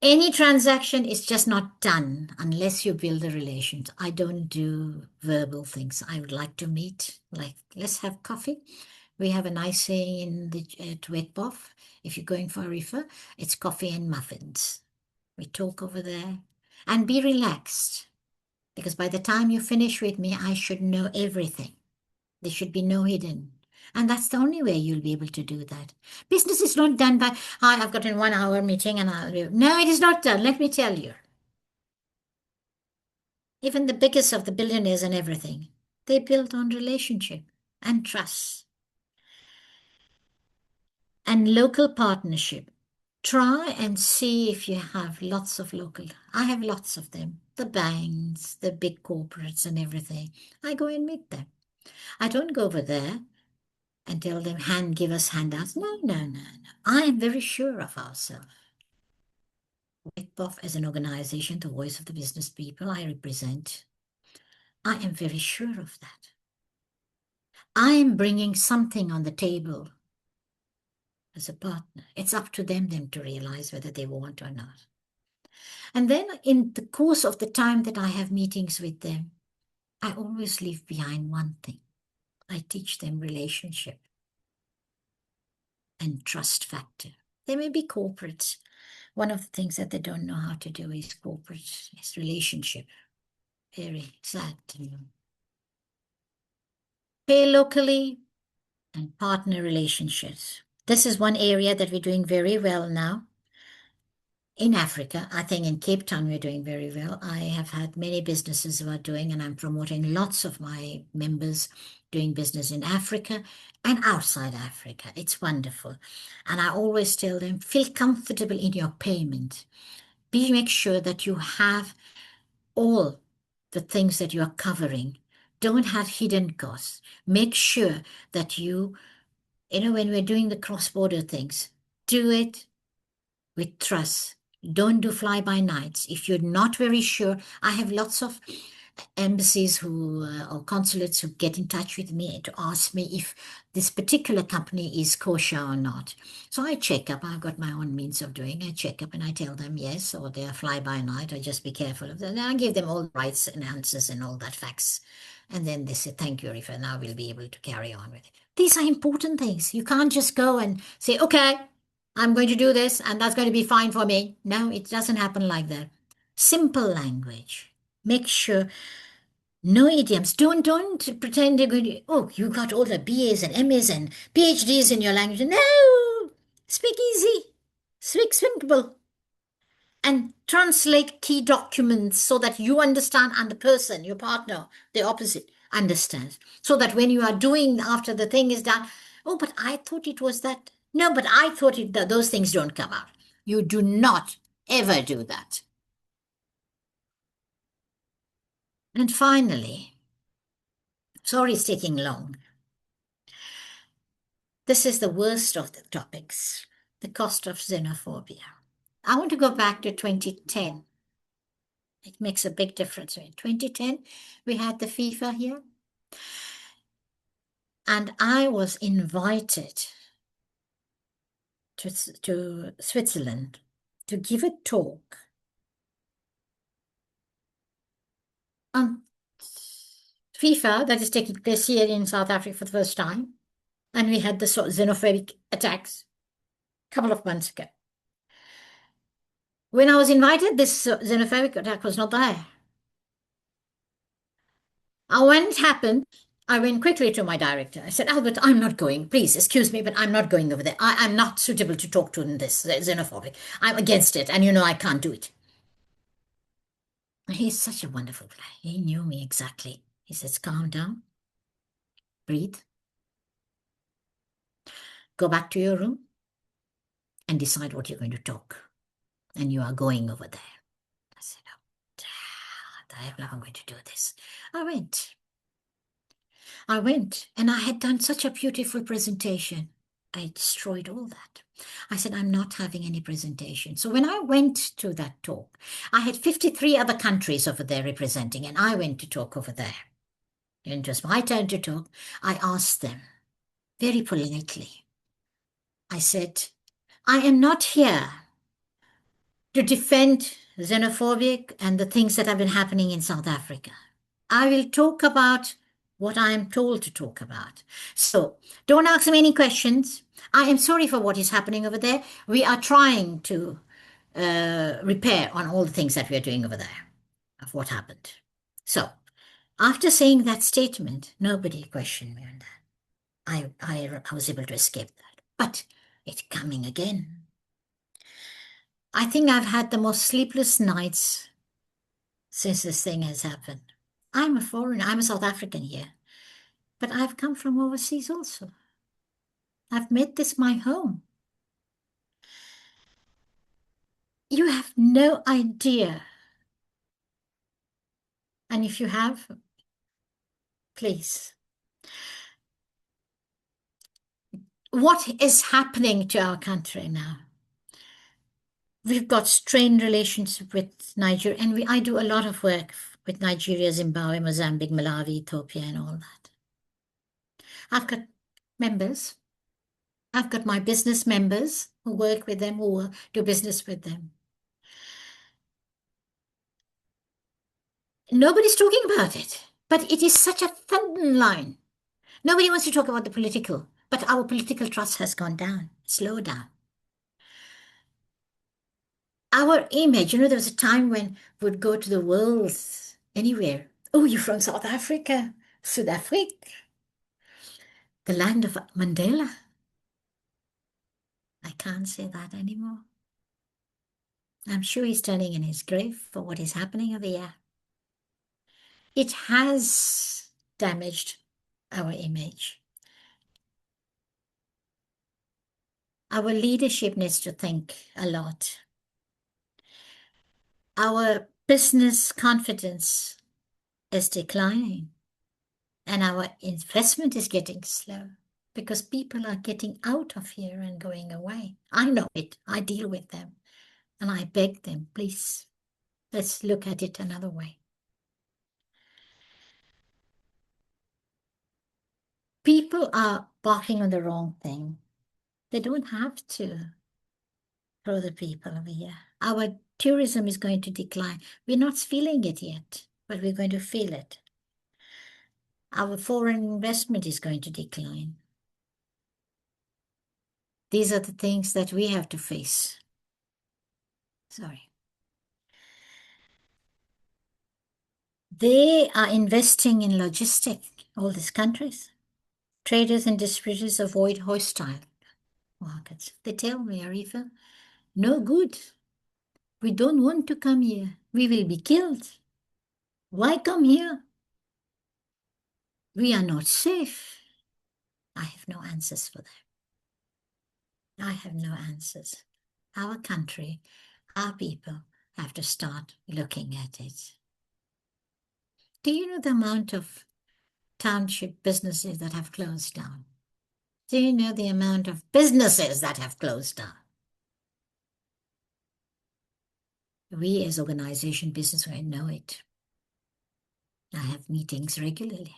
Any transaction is just not done unless you build a relationship. I don't do verbal things. I would like to meet, like, let's have coffee. We have a nice saying at Wetboff. If you're going for Arifa, it's coffee and muffins. We talk over there and be relaxed. Because by the time you finish with me, I should know everything. There should be no hidden. And that's the only way you'll be able to do that. Business is not done by, hi, I've got a 1 hour meeting and I'll do. No, it is not done. Let me tell you. Even the biggest of the billionaires and everything, they build on relationship and trust. And local partnership. Try and see if you have lots of local. I have lots of them. The banks, the big corporates and everything. I go and meet them. I don't go over there and tell them, give us handouts. No, no, no, no. I am very sure of ourselves. WIPOF as an organization, the voice of the business people I represent, I am very sure of that. I am bringing something on the table as a partner. It's up to them to realize whether they want or not. And then in the course of the time that I have meetings with them, I always leave behind one thing. I teach them relationship and trust factor. They may be corporates. One of the things that they don't know how to do is corporate, is relationship. Very sad to know. Pay locally and partner relationships. This is one area that we're doing very well now. In Africa, I think in Cape Town, we're doing very well. I have had many businesses who are doing, and I'm promoting lots of my members doing business in Africa and outside Africa. It's wonderful. And I always tell them, feel comfortable in your payment. Make sure that you have all the things that you are covering. Don't have hidden costs. Make sure that when we're doing the cross-border things, do it with trust. Don't do fly-by-nights. If you're not very sure, I have lots of embassies or consulates who get in touch with me to ask me if this particular company is kosher or not. So I check up. I've got my own means of doing. I check up and I tell them yes, or they are fly-by-night, or just be careful of that. And I give them all the rights and answers and all that facts. And then they say, thank you, Arifa. Now we'll be able to carry on with it. These are important things. You can't just go and say, okay, I'm going to do this and that's going to be fine for me. No, it doesn't happen like that. Simple language. Make sure no idioms. Don't pretend you're going to, oh, you got all the BAs and MAs and PhDs in your language. No! Speak easy. Speak simple. And translate key documents so that you understand and the person, your partner, the opposite, understands. So that when you are doing after the thing is done, oh, but I thought it was that. No, but I thought those things don't come out. You do not ever do that. And finally, sorry it's taking long. This is the worst of the topics, the cost of xenophobia. I want to go back to 2010. It makes a big difference. In 2010, we had the FIFA here. And I was invited to Switzerland to give a talk on FIFA that is taking place here in South Africa for the first time. And we had the xenophobic attacks a couple of months ago. When I was invited, this xenophobic attack was not there. When it happened, I went quickly to my director. I said, Albert, I'm not going. Please, excuse me, but I'm not going over there. I'm not suitable to talk to in this xenophobic. I'm against it, and I can't do it. He's such a wonderful guy. He knew me exactly. He says, calm down, breathe, go back to your room, and decide what you're going to talk. And you are going over there. I said, oh, I'm going to do this. I went, and I had done such a beautiful presentation. I destroyed all that. I said, I'm not having any presentation. So when I went to that talk, I had 53 other countries over there representing, and I went to talk over there. And it was my turn to talk. I asked them very politely. I said, I am not here to defend xenophobic and the things that have been happening in South Africa. I will talk about what I am told to talk about. So don't ask me any questions. I am sorry for what is happening over there. We are trying to repair on all the things that we are doing over there of what happened. So after saying that statement, nobody questioned me on that. I was able to escape that. But it's coming again. I think I've had the most sleepless nights since this thing has happened. I'm a foreigner. I'm a South African here. But I've come from overseas also. I've made this my home. You have no idea. And if you have, please. What is happening to our country now? We've got strained relations with Nigeria, and I do a lot of work with Nigeria, Zimbabwe, Mozambique, Malawi, Ethiopia, and all that. I've got members. I've got my business members who work with them, who do business with them. Nobody's talking about it, but it is such a thin line. Nobody wants to talk about the political, but our political trust has gone down, slowed down. Our image, there was a time when we'd go to the World anywhere. Oh, you're from South Africa, South Africa, the land of Mandela. I can't say that anymore. I'm sure he's turning in his grave for what is happening over here. It has damaged our image. Our leadership needs to think a lot. Our business confidence is declining, and our investment is getting slow because people are getting out of here and going away. I know it. I deal with them, and I beg them, please, let's look at it another way. People are barking on the wrong thing. They don't have to throw the people over here. Our tourism is going to decline. We're not feeling it yet, but we're going to feel it. Our foreign investment is going to decline. These are the things that we have to face. Sorry. They are investing in logistics, all these countries. Traders and distributors avoid hostile markets. They tell me, Arifa, no good. We don't want to come here. We will be killed. Why come here? We are not safe. I have no answers for that. I have no answers. Our country, our people have to start looking at it. Do you know the amount of township businesses that have closed down? Do you know the amount of businesses that have closed down? We as organization business, I know it. I have meetings regularly.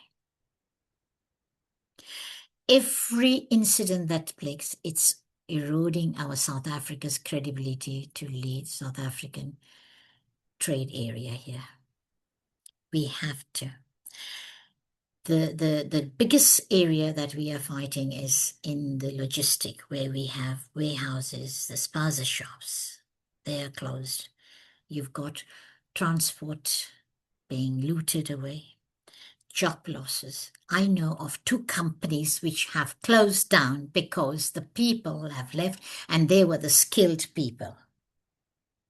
Every incident that plagues, it's eroding our South Africa's credibility to lead South African trade area here. We have to. The biggest area that we are fighting is in the logistic, where we have warehouses, the spaza shops. They are closed. You've got transport being looted away, job losses. I know of 2 companies which have closed down because the people have left and they were the skilled people.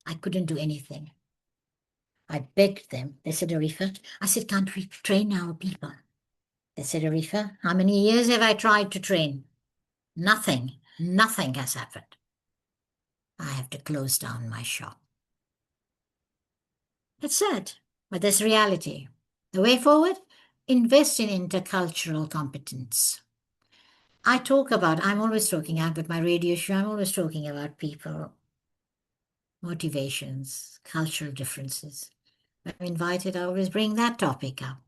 I couldn't do anything. I begged them. They said, Arifa, I said, can't we train our people? They said, Arifa, how many years have I tried to train? Nothing has happened. I have to close down my shop. It's sad, but that's reality. The way forward? Invest in intercultural competence. I'm always talking about my radio show, I'm always talking about people, motivations, cultural differences. When I'm invited, I always bring that topic up.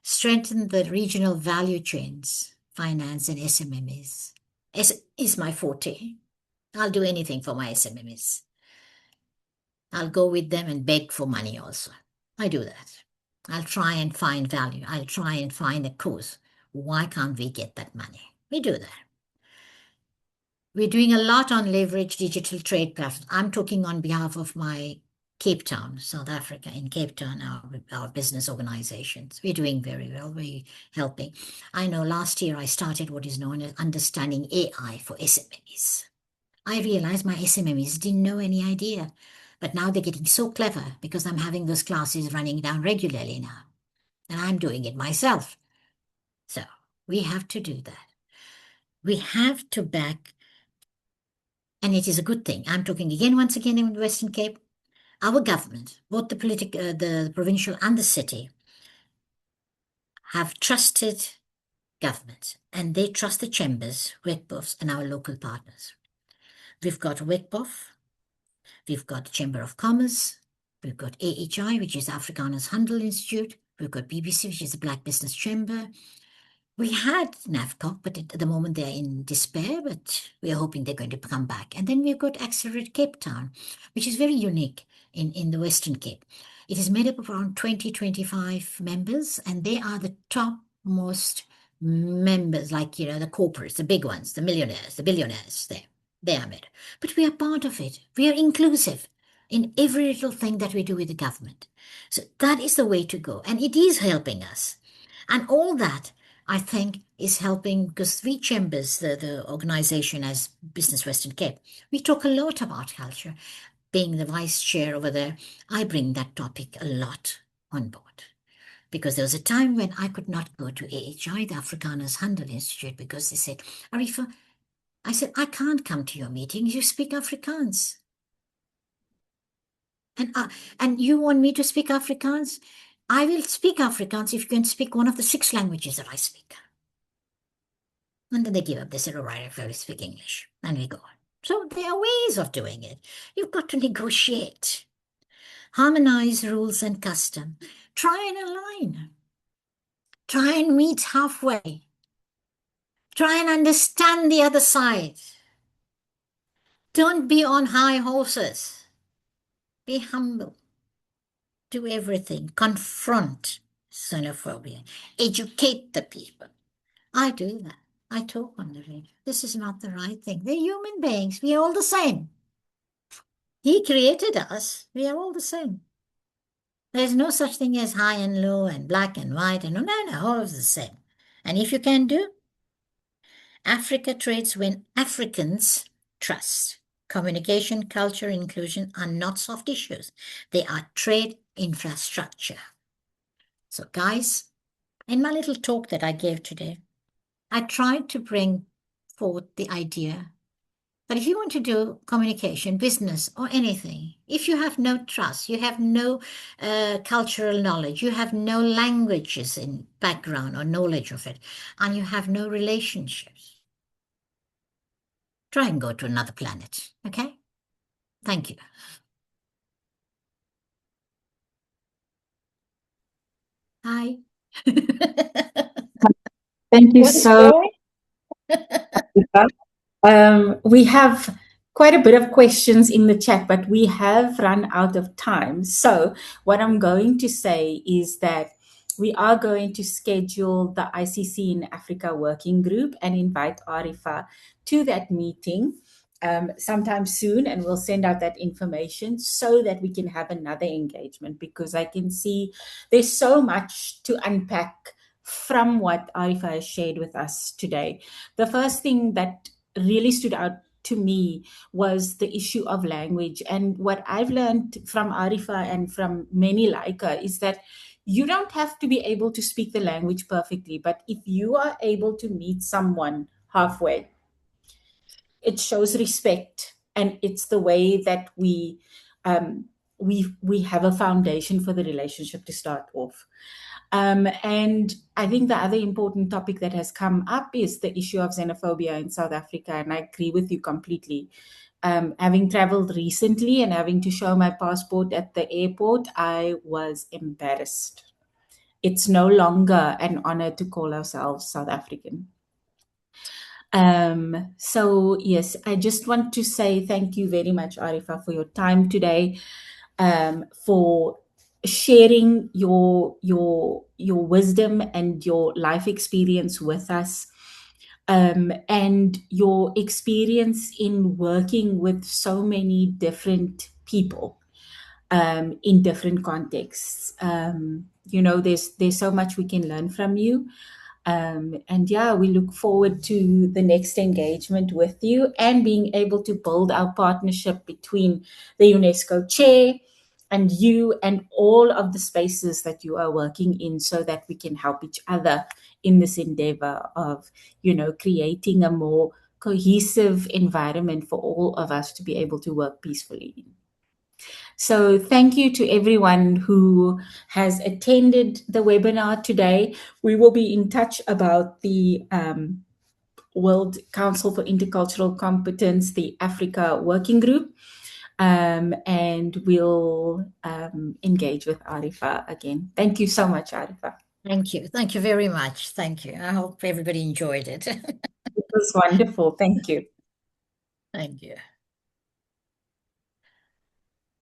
Strengthen the regional value chains, finance and SMMEs. Is my forte. I'll do anything for my SMMEs. I'll go with them and beg for money also. I do that. I'll try and find value. I'll try and find a cause. Why can't we get that money? We do that. We're doing a lot on leverage digital trade platforms. I'm talking on behalf of my Cape Town, South Africa, in Cape Town, our business organizations. We're doing very well. We're helping. I know last year I started what is known as understanding AI for SMEs. I realized my SMEs didn't know any idea, but now they're getting so clever because I'm having those classes running down regularly now, and I'm doing it myself. So we have to do that. We have to back, and it is a good thing. I'm talking again, once again, in the Western Cape. Our government, both the provincial and the city, have trusted government, and they trust the chambers, WECBOFs, and our local partners. We've got WECBOF, we've got the Chamber of Commerce, we've got AHI, which is Afrikaners Handel Institute, we've got BBC, which is the Black Business Chamber. We had NAFCOC, but at the moment they're in despair, but we're hoping they're going to come back. And then we've got Accelerate Cape Town, which is very unique in the Western Cape. It is made up of around 20-25 members, and they are the topmost members, like, the corporates, the big ones, the millionaires, the billionaires, they are made. But we are part of it. We are inclusive. in every little thing that we do with the government. So that is the way to go. And it is helping us. And all that, I think, is helping because we Chambers, the organization as Business Western Cape, we talk a lot about culture. Being the vice chair over there, I bring that topic a lot on board. Because there was a time when I could not go to AHI, the Afrikaners Handel Institute, because they said, Arifa, I said, I can't come to your meetings. You speak Afrikaans. And you want me to speak Afrikaans? I will speak Afrikaans if you can speak one of the 6 languages that I speak. And then they give up. They said, all right, I will speak English. And we go on. So there are ways of doing it. You've got to negotiate. Harmonize rules and custom. Try and align. Try and meet halfway. Try and understand the other side. Don't be on high horses. Be humble. Do everything. Confront xenophobia. Educate the people. I do that. I talk on the radio. This is not the right thing. They're human beings. We are all the same. He created us. We are all the same. There's no such thing as high and low and black and white. And no, all of the same. And if you can do, Africa trades when Africans trust. Communication, culture, inclusion are not soft issues. They are trade infrastructure. So guys, in my little talk that I gave today, I tried to bring forward the idea that if you want to do communication, business, or anything, if you have no trust, you have no cultural knowledge, you have no languages in background or knowledge of it, and you have no relationships, try and go to another planet, okay? Thank you. Hi. Thank you so much. We have quite a bit of questions in the chat, but we have run out of time. So what I'm going to say is that we are going to schedule the ICC in Africa working group and invite Arifa to that meeting sometime soon, and we'll send out that information so that we can have another engagement, because I can see there's so much to unpack from what Arifa has shared with us today. The first thing that really stood out to me was the issue of language. And what I've learned from Arifa and from many like her is that you don't have to be able to speak the language perfectly, but if you are able to meet someone halfway, it shows respect, and it's the way that we have a foundation for the relationship to start off. And I think the other important topic that has come up is the issue of xenophobia in South Africa, and I agree with you completely. Having traveled recently and having to show my passport at the airport, I was embarrassed. It's no longer an honor to call ourselves South African. So yes, I just want to say thank you very much, Arifa, for your time today, for sharing your wisdom and your life experience with us, and your experience in working with so many different people in different contexts. There's so much we can learn from you. And yeah, we look forward to the next engagement with you and being able to build our partnership between the UNESCO chair and you and all of the spaces that you are working in, so that we can help each other in this endeavor of, creating a more cohesive environment for all of us to be able to work peacefully in. So thank you to everyone who has attended the webinar today. We will be in touch about the World Council for Intercultural Competence, the Africa Working Group, and we'll engage with Arifa again. Thank you so much, Arifa. Thank you. Thank you very much. Thank you. I hope everybody enjoyed it. It was wonderful. Thank you. Thank you.